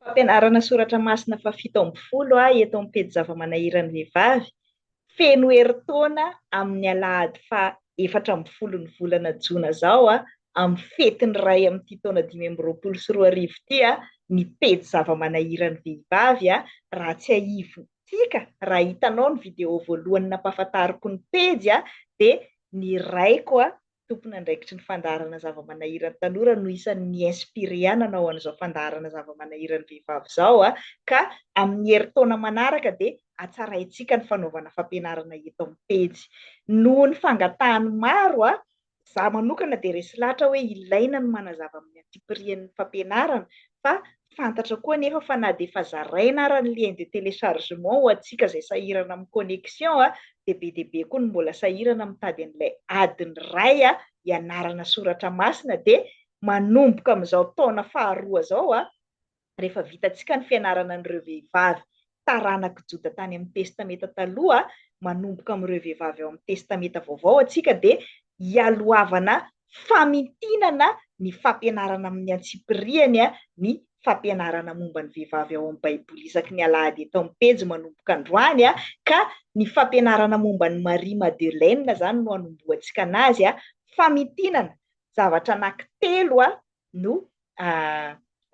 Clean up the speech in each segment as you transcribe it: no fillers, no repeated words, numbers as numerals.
Fampianarana soratra masina fa 7 eto amin'ny pejy zava-manahirany vehivavy. Feno herintaona amin'ny alahady fa 14 ny volana Jona zao amin'ny fetiny iray amin'ity taona 2024 ity ny pejy zava-manahirany vehivavy raha tsy ahivontsika raha hitanao ny video voalohany nampahafantariko ny pejy dia ny raiko tompony andraikitry ny fandaharana zava-manahirany tanora no isan'ny inspiré nanao an'izao fandaharana zava-manahirany vehivavy zao ka amin'ny herintaona manaraka dia hatsaraintsika ny fanaovana fampianarana eto amin'ny pejy. Noho ny fangatahany maro za manokana dia resy lahatra hoe ilaina ny manazava amin'ny antipirian'ny fampianarana fa fantatra koa nefa fa na dia efa zaraina ary ny lien de téléchargement ho antsika izay sahirana amin'ny connexion dia be dia be koa ny mbola sahirana mitady an'ilay adiny iray hianarana soratra masina dia manomboka amin'izao taona faharoa zao rehefa vitantsika ny fianarana an'ireo vehivavy taranaka joda tany amin'ny testameta taloha manomboka amin'ireo vehivavy ao amin'ny testameta vaovao antsika dia hialohavana famitinana ny fampianarana amin'ny antsipiriany ny fampianarana momba ny vehivavy ao amin'ny baiboly isaky ny alahady eto amin'ny pejy manomboka androany ka ny fampianarana momba ny Marie Madeleine zany no hanombohantsika anazy famitinana zavatra anankitelo no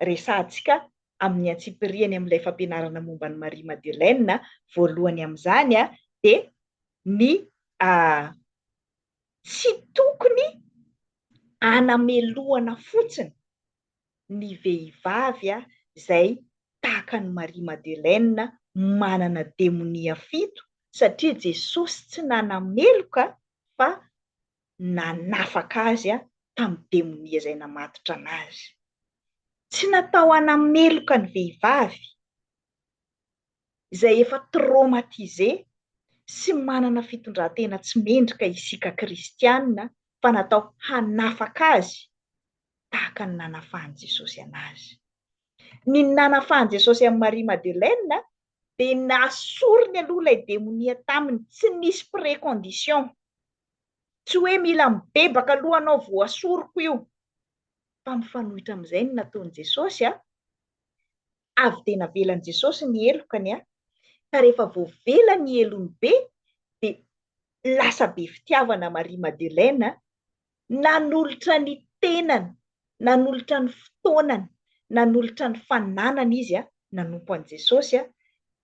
resahantsika amin'ny antsipiriany amin'ilay fampianarana momba ny Marie Madeleine. Voalohany amin'izany dia ny tsy tokony anamelohana fotsiny ny vehivavy izay tahaka ny Marie Madeleine manana demonia 7 satria Jesosy tsy nanameloka fa nanafaka azy tamin'ny demonia izay namatotra anazy. Tsy natao hanameloka ny vehivavy izay efa traumatisé sy manana fitondran-tena tsy mendrika isika kristianina fa natao hanafaka azy tahaka ny nanafahan'i Jesosy anazy. Ny nanafahan'i Jesosy amin'ny Marie Madeleine dia nasorony aloha ilay demonia taminy, tsy nisy précondition. Tsy hoe mila mibebaka aloha anao vao asoroko io. Fa mifanohitra amin'izay no nataon'i Jesosy avy dia navelan'i Jesosy ny elokany ka rehefa voavela ny elony be dia lasa be fitiavana Marie Madeleine nanolotra ny tenany, nanolotra ny fotoanany, nanolotra ny fananany izy nanompo an'i Jesosy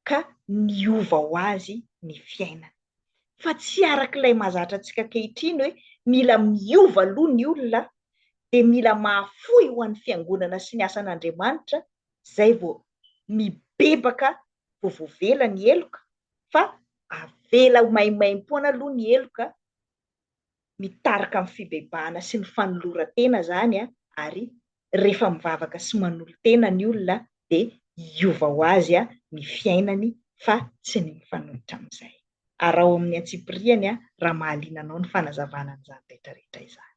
ka niova ho azy ny fiainany. Fa tsy arak'ilay mahazatra antsika ankehitriny hoe mila miova aloha ny olona dia mila mahafoy ho an'ny fiangonana sy ny asan'Andriamanitra izay vao mibebaka vao voavela ny eloka fa avela maimaim-poana aloha ny eloka mitarika amin'ny fibebahana sy ny fanoloran-tena izany ary rehefa mivavaka sy manolo-tena ny olona dia hiova ho azy ny fiainany fa tsy ny mifanohitra amin'izay. Ary ao amin'ny antsipiriany raha mahaliana anao ny fanazavana an'izany rehetrarehetra izany.